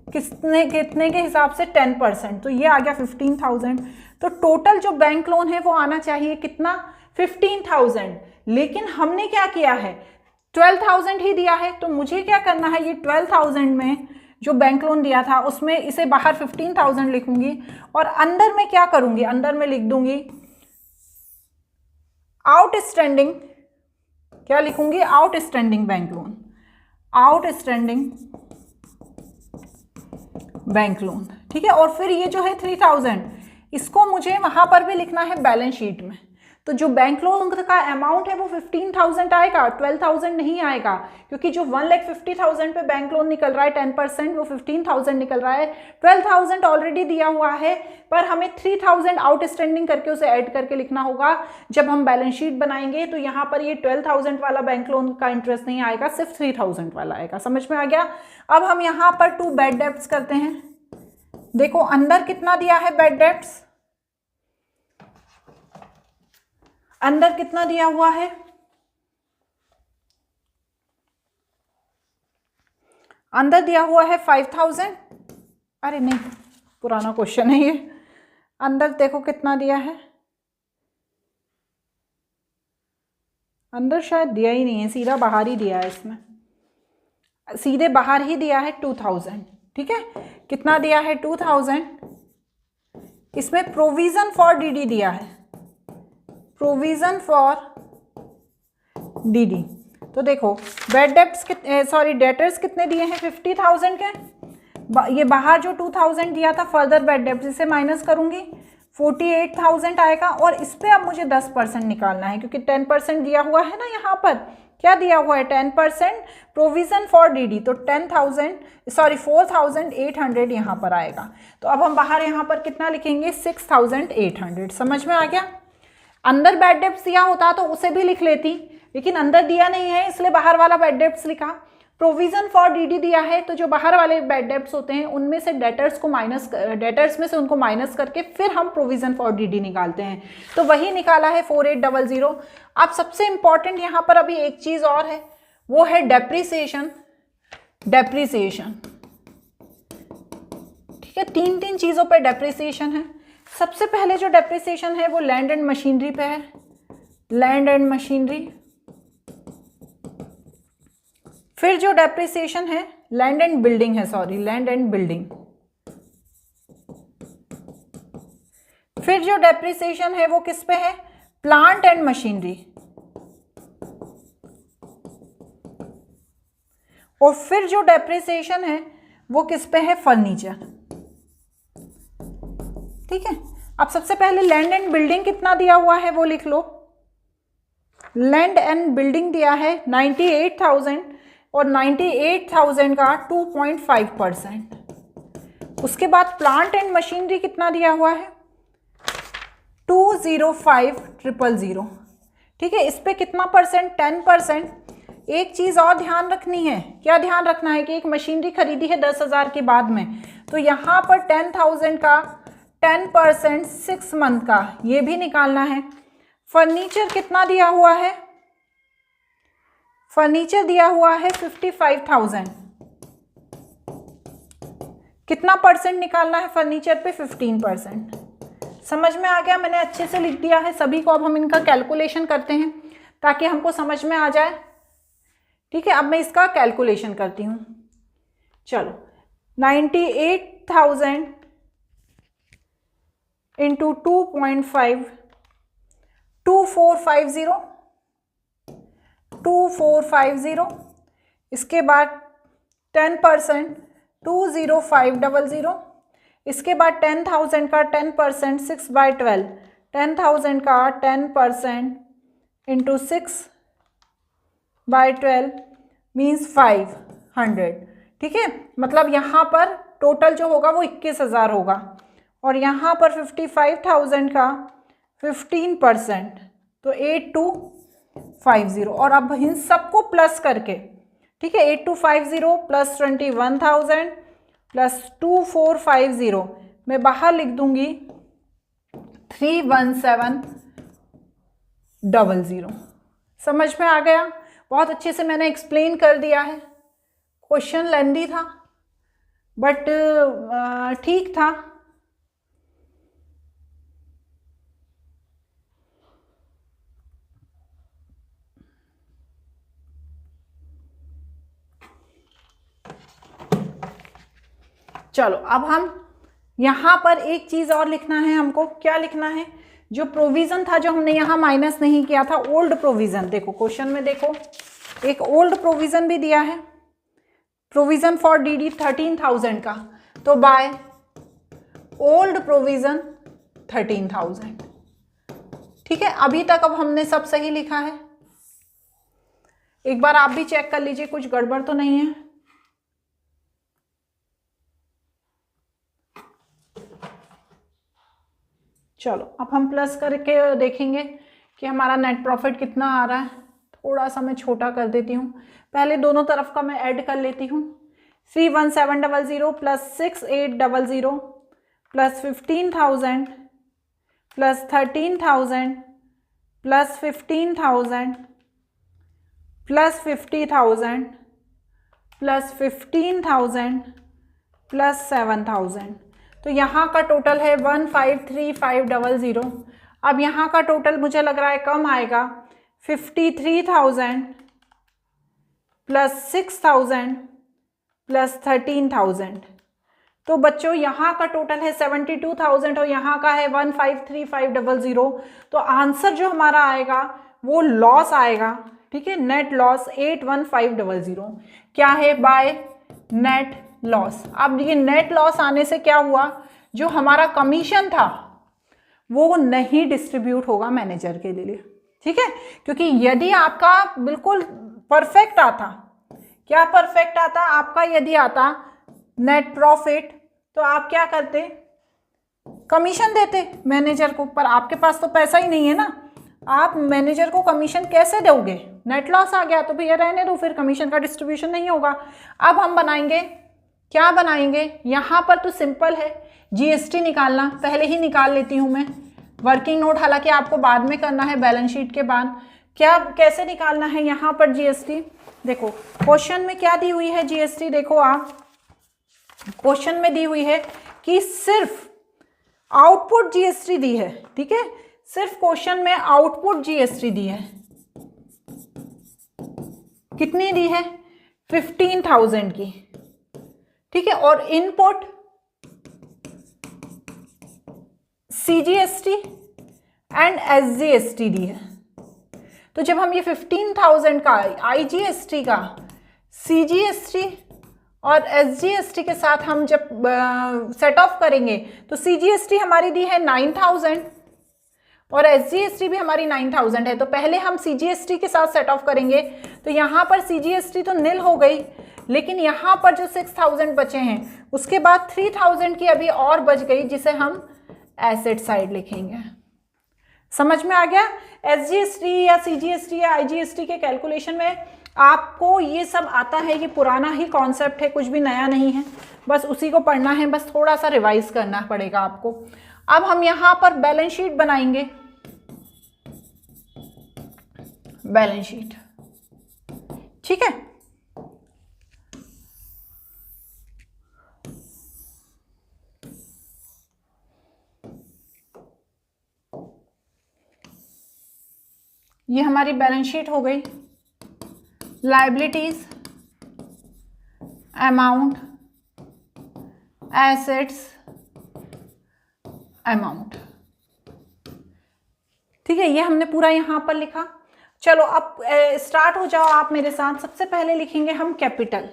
S1: कितने के हिसाब से 10%, तो ये आ गया 15,000। तो टोटल जो बैंक लोन है वो आना चाहिए कितना, 15,000। लेकिन हमने क्या किया है, 12,000 ही दिया है। तो मुझे क्या करना है, ये 12,000 में जो बैंक लोन दिया था उसमें इसे बाहर 15,000 लिखूंगी और अंदर में क्या करूंगी, अंदर में लिख दूंगी आउटस्टैंडिंग, क्या लिखूंगी, outstanding bank loan, outstanding bank loan, ठीक है। और फिर ये जो है 3,000, इसको मुझे वहां पर भी लिखना है बैलेंस शीट में। तो जो बैंक लोन का अमाउंट है वो 15,000 आएगा, 12,000 नहीं आएगा, क्योंकि जो 1,50,000 पे बैंक लोन निकल रहा है 10%, वो 15,000 निकल रहा है। 12,000 ऑलरेडी दिया हुआ है, पर हमें 3,000 आउटस्टैंडिंग करके उसे ऐड करके लिखना होगा जब हम बैलेंस शीट बनाएंगे। तो यहाँ पर ये 12,000 वाला बैंक लोन का इंटरेस्ट नहीं आएगा, सिर्फ 3,000 वाला आएगा। समझ में आ गया। अब हम यहाँ पर टू बैड डेब्ट्स करते हैं। देखो अंदर कितना दिया है बैड डेब्ट्स, अंदर कितना दिया हुआ है, अंदर दिया हुआ है 5,000। अरे नहीं, पुराना क्वेश्चन है ये। अंदर देखो कितना दिया है, अंदर शायद दिया ही नहीं है, सीधा बाहर ही दिया है, इसमें सीधे बाहर ही दिया है 2,000, ठीक है। कितना दिया है, 2,000। इसमें प्रोविजन फॉर डीडी दिया है, प्रोविजन फॉर डीडी। तो देखो बैड डेब्ट्स सॉरी डेटर्स कितने दिए हैं, 50,000 के। ये बाहर जो 2,000 दिया था फर्दर बैड डेब्ट्स, इसे माइनस करूंगी 48,000 आएगा। और इस पे अब मुझे 10% निकालना है, क्योंकि 10% दिया हुआ है ना, यहाँ पर क्या दिया हुआ है, 10% प्रोविजन फॉर डीडी। तो 4,800 यहाँ पर आएगा। तो अब हम बाहर यहाँ पर कितना लिखेंगे, 6,800। समझ में आ गया। अंदर बैड डेब्ट्स दिया होता तो उसे भी लिख लेती, लेकिन अंदर दिया नहीं है इसलिए बाहर वाला बैड डेब्ट्स लिखा। प्रोविजन फॉर डीडी दिया है, तो जो बाहर वाले बैड डेब्ट्स होते हैं उनमें से डेटर्स में से उनको माइनस करके फिर हम प्रोविजन फॉर डीडी निकालते हैं। तो वही निकाला है 4,800। अब सबसे इंपॉर्टेंट यहाँ पर अभी एक चीज और है, वो है डेप्रिसिएशन। डेप्रिसिएशन, ठीक है, तीन चीजों पर डेप्रिसिएशन है। सबसे पहले जो डेप्रिसिएशन है वो लैंड एंड मशीनरी पे है, लैंड एंड मशीनरी। फिर जो डेप्रिसिएशन है लैंड एंड बिल्डिंग है, सॉरी लैंड एंड बिल्डिंग। फिर जो डेप्रिसिएशन है वो किस पे है? Plant and machinery. और फिर जो डेप्रिसिएशन है वो किस पे है? फर्नीचर। ठीक है, अब सबसे पहले लैंड एंड बिल्डिंग कितना दिया हुआ है वो लिख लो। लैंड एंड बिल्डिंग दिया है 98,000 और 98,000 का 2.5%। उसके बाद प्लांट एंड मशीनरी कितना दिया हुआ है? 205,000। ठीक है, इस पे कितना परसेंट? 10%। एक चीज और ध्यान रखनी है, क्या ध्यान रखना है कि एक मशीनरी खरीदी है 10,000 के बाद में, तो यहां पर 10,000 का 10% 6 मंथ का ये भी निकालना है। फर्नीचर कितना दिया हुआ है? फर्नीचर दिया हुआ है 55,000। कितना परसेंट निकालना है फर्नीचर पे? 15%। समझ में आ गया? मैंने अच्छे से लिख दिया है सभी को। अब हम इनका कैलकुलेशन करते हैं ताकि हमको समझ में आ जाए। ठीक है, अब मैं इसका कैलकुलेशन करती हूँ। चलो, 98,000 इंटू 2.5, 2450। इसके बाद 10% 20500। इसके बाद 10,000 का 10% 6/12। 10,000 का 10% इंटू 6/12 मीन्स 500। ठीक है, मतलब यहाँ पर टोटल जो होगा वो 21,000 होगा और यहाँ पर 55,000 का 15% तो 8250। और अब इन सबको प्लस करके, ठीक है, 8250 प्लस 21,000 प्लस 2450 मैं बाहर लिख दूंगी 31700। समझ में आ गया? बहुत अच्छे से मैंने एक्सप्लेन कर दिया है। क्वेश्चन लेंदी था बट ठीक था। चलो, अब हम यहाँ पर एक चीज़ और लिखना है हमको। क्या लिखना है? जो प्रोविज़न था जो हमने यहाँ माइनस नहीं किया था, ओल्ड प्रोविज़न। देखो क्वेश्चन में, देखो एक ओल्ड प्रोविज़न भी दिया है, प्रोविज़न फॉर डीडी 13,000 का, तो बाय ओल्ड प्रोविज़न 13,000। ठीक है, अभी तक अब हमने सब सही लिखा है। एक बार आप भी चेक कर लीजिए कुछ गड़बड़ तो नहीं है। चलो, अब हम प्लस करके देखेंगे कि हमारा नेट प्रॉफिट कितना आ रहा है। थोड़ा सा मैं छोटा कर देती हूँ, पहले दोनों तरफ का मैं ऐड कर लेती हूँ। 31700 plus 6800 plus 15,000 plus 13,000 plus 15,000 plus 50,000 plus 15,000 plus 7,000। तो यहाँ का टोटल है 153500। अब यहाँ का टोटल मुझे लग रहा है कम आएगा, 53,000 प्लस 6,000 प्लस 13,000। तो बच्चों यहाँ का टोटल है 72,000 और यहाँ का है 153500। तो आंसर जो हमारा आएगा वो लॉस आएगा। ठीक है, नेट लॉस 81500 क्या है? By net loss. अब ये नेट लॉस आने से क्या हुआ? जो हमारा कमीशन था वो नहीं डिस्ट्रीब्यूट होगा मैनेजर के लिए। ठीक है, क्योंकि यदि आपका बिल्कुल परफेक्ट आता, क्या परफेक्ट आता आपका? यदि आता नेट प्रॉफिट तो आप क्या करते? कमीशन देते मैनेजर को। पर आपके पास तो पैसा ही नहीं है ना, आप मैनेजर को कमीशन कैसे दोगे? नेट लॉस आ गया तो भैया रहने दो, फिर कमीशन का डिस्ट्रीब्यूशन नहीं होगा। अब हम बनाएंगे, क्या बनाएंगे? यहाँ पर तो सिंपल है, जीएसटी निकालना। पहले ही निकाल लेती हूँ मैं। वर्किंग नोट हालांकि आपको बाद में करना है, बैलेंस शीट के बाद। क्या कैसे निकालना है यहाँ पर जीएसटी? देखो क्वेश्चन में क्या दी हुई है जीएसटी, देखो आप क्वेश्चन में दी हुई है कि सिर्फ आउटपुट जीएसटी दी है। ठीक है, सिर्फ क्वेश्चन में आउटपुट जीएसटी दी है। कितनी दी है? 15,000 की। ठीक है, और इनपुट CGST एंड SGST दी है। तो जब हम ये 15,000 का IGST का CGST और SGST के साथ हम जब सेट ऑफ करेंगे तो CGST हमारी दी है 9,000 और SGST भी हमारी 9,000 है। तो पहले हम CGST के साथ सेट ऑफ करेंगे तो यहाँ पर CGST तो निल हो गई, लेकिन यहाँ पर जो 6,000 बचे हैं उसके बाद 3,000 की अभी और बच गई जिसे हम एसेट साइड लिखेंगे। समझ में आ गया? SGST या CGST या IGST के कैलकुलेशन में आपको ये सब आता है, ये पुराना ही कॉन्सेप्ट है, कुछ भी नया नहीं है, बस उसी को पढ़ना है, बस थोड़ा सा रिवाइज करना पड़ेगा आपको। अब हम यहाँ पर बैलेंस शीट बनाएंगे। बैलेंस शीट, ठीक है। ये हमारी बैलेंस शीट हो गई। लायबिलिटीज, अमाउंट, एसेट्स, अमाउंट, ठीक है, ये हमने पूरा यहां पर लिखा। चलो अब स्टार्ट हो जाओ आप मेरे साथ। सबसे पहले लिखेंगे हम कैपिटल।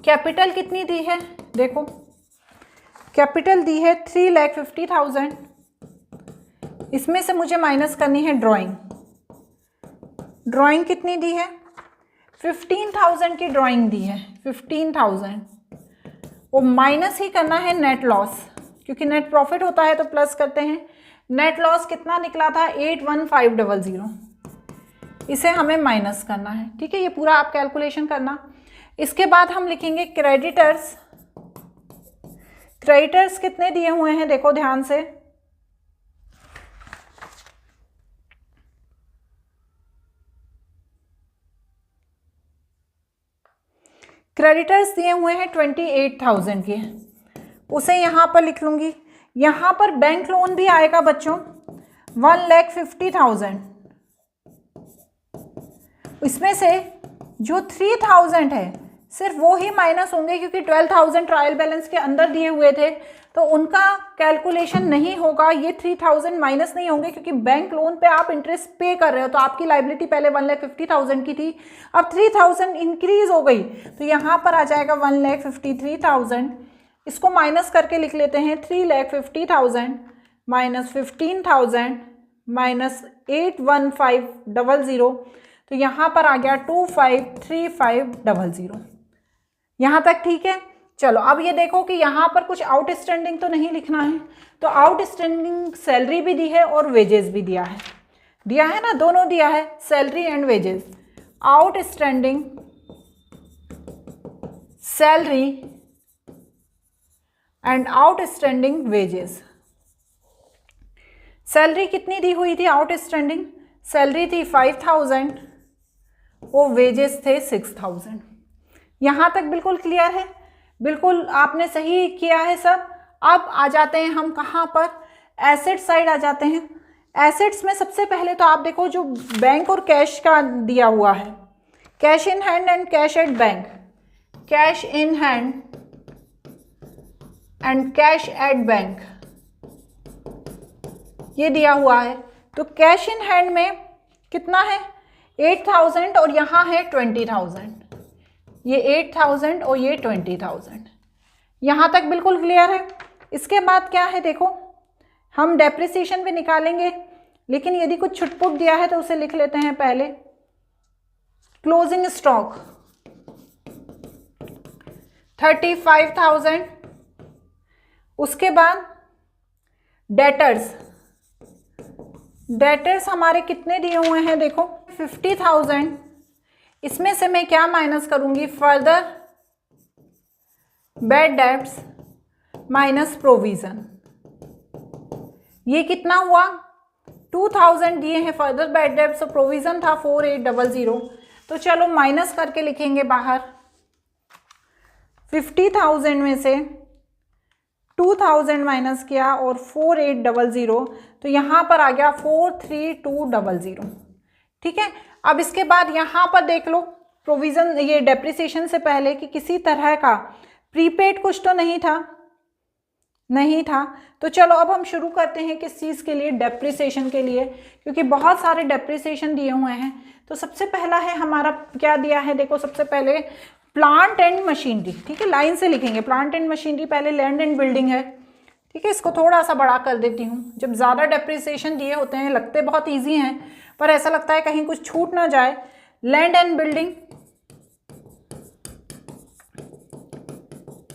S1: कैपिटल कितनी दी है? देखो कैपिटल दी है 3,50,000। इसमें से मुझे माइनस करनी है ड्राइंग। ड्राइंग कितनी दी है? 15,000 की ड्राइंग दी है, 15,000। वो माइनस ही करना है नेट लॉस, क्योंकि नेट प्रॉफिट होता है तो प्लस करते हैं। नेट लॉस कितना निकला था? 81500। इसे हमें माइनस करना है, ठीक है। ये पूरा आप कैलकुलेशन करना। इसके बाद हम लिखेंगे क्रेडिटर्स। क्रेडिटर्स कितने दिए हुए हैं देखो ध्यान से। क्रेडिटर्स दिए हुए हैं 28,000 के, उसे यहाँ पर लिख लूँगी। यहाँ पर बैंक लोन भी आएगा बच्चों 1,50,000। इसमें से जो 3,000 है सिर्फ वो ही माइनस होंगे, क्योंकि 12,000 ट्रायल बैलेंस के अंदर दिए हुए थे तो उनका कैलकुलेशन नहीं होगा। ये 3,000 माइनस नहीं होंगे, क्योंकि बैंक लोन पे आप इंटरेस्ट पे कर रहे हो। तो आपकी लाइबिलिटी पहले 1,50,000 की थी, अब 3,000 इंक्रीज हो गई, तो यहाँ पर आ जाएगा 1,53,000। इसको माइनस करके लिख लेते हैं 3,50,000 माइनस 15,000 माइनस 81500, तो यहाँ पर आ गया 253500। यहाँ तक ठीक है। चलो अब ये देखो कि यहाँ पर कुछ आउटस्टैंडिंग तो नहीं लिखना है, तो आउटस्टैंडिंग सैलरी भी दी है और वेजेस भी दिया है ना, दोनों दिया है, salary and wages. Outstanding salary and outstanding wages. Salary कितनी दी हुई थी? आउटस्टैंडिंग सैलरी थी 5,000, वो वेजेस थे 6,000। यहाँ तक बिल्कुल क्लियर है? बिल्कुल आपने सही किया है सब। अब आ जाते हैं हम कहाँ पर? एसेट साइड आ जाते हैं। एसेट्स में सबसे पहले तो आप देखो जो बैंक और कैश का दिया हुआ है, cash in hand and cash at bank, cash in hand and cash at bank, ये दिया हुआ है। तो कैश इन हैंड में कितना है? 8,000 और यहाँ है 20,000। ये 8,000 और ये 20,000। यहाँ तक बिल्कुल क्लियर है? इसके बाद क्या है देखो, हम डेप्रिसिएशन भी निकालेंगे, लेकिन यदि कुछ छुटपुट दिया है तो उसे लिख लेते हैं पहले। Closing stock 35,000। उसके बाद डेटर्स हमारे कितने दिए हुए हैं देखो 50,000। इसमें से मैं क्या माइनस करूंगी? Further bad debts minus provision. ये कितना हुआ? 2,000 दिए हैं फर्दर बैड डेब्ट्स और प्रोविजन था 4,800। तो चलो माइनस करके लिखेंगे बाहर। 50,000 में से 2,000 माइनस किया और 4,800, तो यहाँ पर आ गया 4,3200। ठीक है। अब इसके बाद यहाँ पर देख लो प्रोविज़न, ये डेप्रिसिएशन से पहले कि किसी तरह का प्रीपेड कुछ तो नहीं था, नहीं था। तो चलो अब हम शुरू करते हैं किस चीज़ के लिए, डेप्रिसिएशन के लिए, क्योंकि बहुत सारे डेप्रिसिएशन दिए हुए हैं। तो सबसे पहला है हमारा क्या दिया है, देखो सबसे पहले प्लांट एंड मशीनरी, ठीक है, लाइन से लिखेंगे प्लांट एंड मशीनरी, पहले लैंड एंड बिल्डिंग है, ठीक है, इसको थोड़ा सा बड़ा कर देती हूँ। जब ज़्यादा डेप्रिसिएशन दिए होते हैं लगते बहुत ईजी हैं पर ऐसा लगता है कहीं कुछ छूट ना जाए। लैंड एंड बिल्डिंग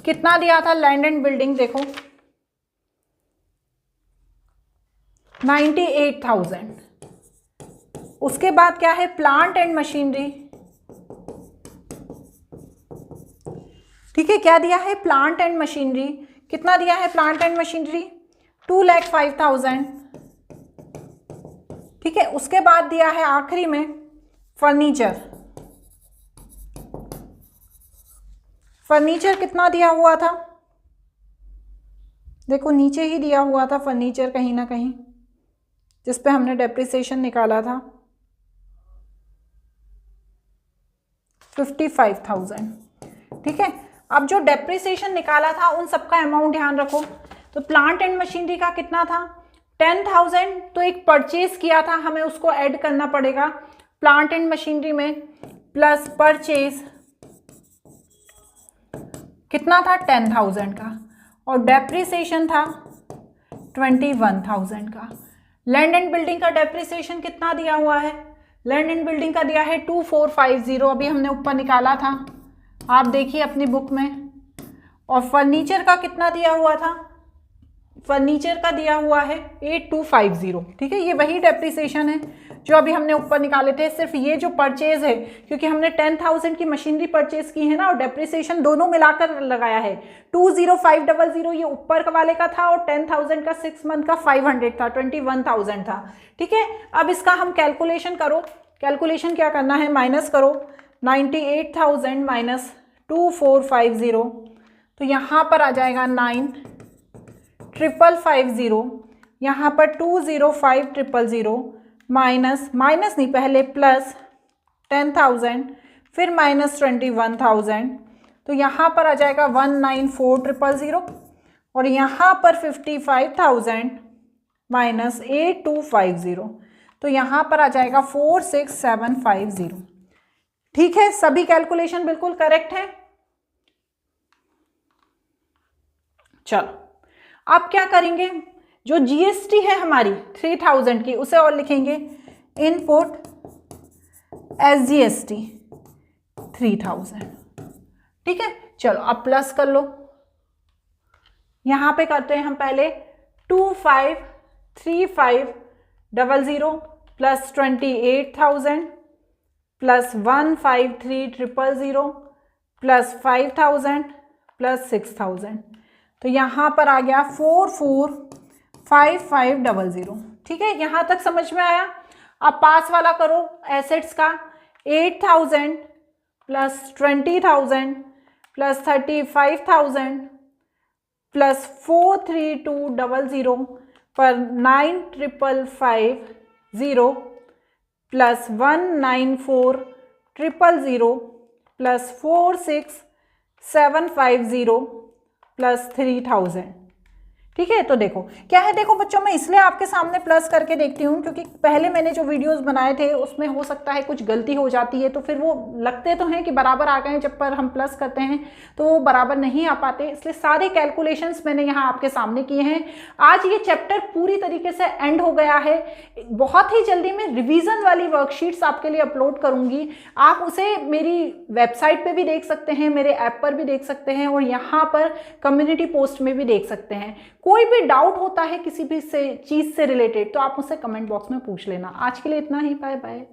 S1: कितना दिया था, लैंड एंड बिल्डिंग देखो 98,000। उसके बाद क्या है, प्लांट एंड मशीनरी, ठीक है, क्या दिया है, प्लांट एंड मशीनरी, कितना दिया है प्लांट एंड मशीनरी, 2,05,000, ठीक है। उसके बाद दिया है आखिरी में फर्नीचर, फर्नीचर कितना दिया हुआ था, देखो नीचे ही दिया हुआ था फर्नीचर कहीं ना कहीं, जिस पे हमने डेप्रिसिएशन निकाला था 55,000, ठीक है। अब जो डेप्रिसिएशन निकाला था उन सबका अमाउंट ध्यान रखो। तो प्लांट एंड मशीनरी का कितना था 10,000, तो एक परचेज किया था हमें उसको ऐड करना पड़ेगा प्लांट एंड मशीनरी में, प्लस परचेज कितना था 10,000 का, और डेप्रिसिएशन था 21,000 का। लैंड एंड बिल्डिंग का डेप्रिसिएशन कितना दिया हुआ है, लैंड एंड बिल्डिंग का दिया है 2450, अभी हमने ऊपर निकाला था, आप देखिए अपनी बुक में। और फर्नीचर का कितना दिया हुआ था, फर्नीचर का दिया हुआ है 8250, ठीक है, ये वही डेप्रिसिएशन है जो अभी हमने ऊपर निकाले थे, सिर्फ ये जो परचेज है क्योंकि हमने 10,000 की मशीनरी परचेज की है ना, और डेप्रिसिएशन दोनों मिलाकर लगाया है। 20500 ये ऊपर वाले का था और 10,000 का 6 मंथ का 500 था, 21,000 था, ठीक है। अब इसका हम कैलकुलेशन करो, कैलकुलेशन क्या करना है, माइनस करो 98,000 माइनस 2450, तो यहाँ पर आ जाएगा 9,550, यहाँ पर 205,000 माइनस नहीं पहले प्लस 10,000 फिर माइनस 21,000, तो यहाँ पर आ जाएगा 194,000 और यहाँ पर 55,000 माइनस 8250, तो यहाँ पर आ जाएगा 46,750, ठीक है। सभी कैलकुलेशन बिल्कुल करेक्ट है। चलो अब क्या करेंगे, जो जीएसटी है हमारी 3,000 की उसे और लिखेंगे इनपुट एसजीएसटी 3,000, ठीक है। चलो अब प्लस कर लो, यहां पे करते हैं हम पहले 253500 प्लस 28,000 प्लस 153,000 प्लस 5,000 प्लस 6,000, तो यहाँ पर आ गया 445500, ठीक है। यहाँ तक समझ में आया। अब पास वाला करो एसेट्स का, 8,000 प्लस 20,000 प्लस 35,000 प्लस 43200 पर 9,550 प्लस 194,000 प्लस 46,750 प्लस 3,000, ठीक है। तो देखो क्या है, देखो बच्चों मैं इसलिए आपके सामने प्लस करके देखती हूँ क्योंकि पहले मैंने जो वीडियोस बनाए थे उसमें हो सकता है कुछ गलती हो जाती है, तो फिर वो लगते तो हैं कि बराबर आ गए हैं, जब पर हम प्लस करते हैं तो वो बराबर नहीं आ पाते, इसलिए सारे कैलकुलेशंस मैंने यहाँ आपके सामने किए हैं। आज ये चैप्टर पूरी तरीके से एंड हो गया है। बहुत ही जल्दी मैं रिविजन वाली वर्कशीट्स आपके लिए अपलोड करूँगी, आप उसे मेरी वेबसाइट पर भी देख सकते हैं, मेरे ऐप पर भी देख सकते हैं और यहाँ पर कम्युनिटी पोस्ट में भी देख सकते हैं। कोई भी डाउट होता है किसी भी चीज से रिलेटेड तो आप मुझसे कमेंट बॉक्स में पूछ लेना। आज के लिए इतना ही, बाय बाय।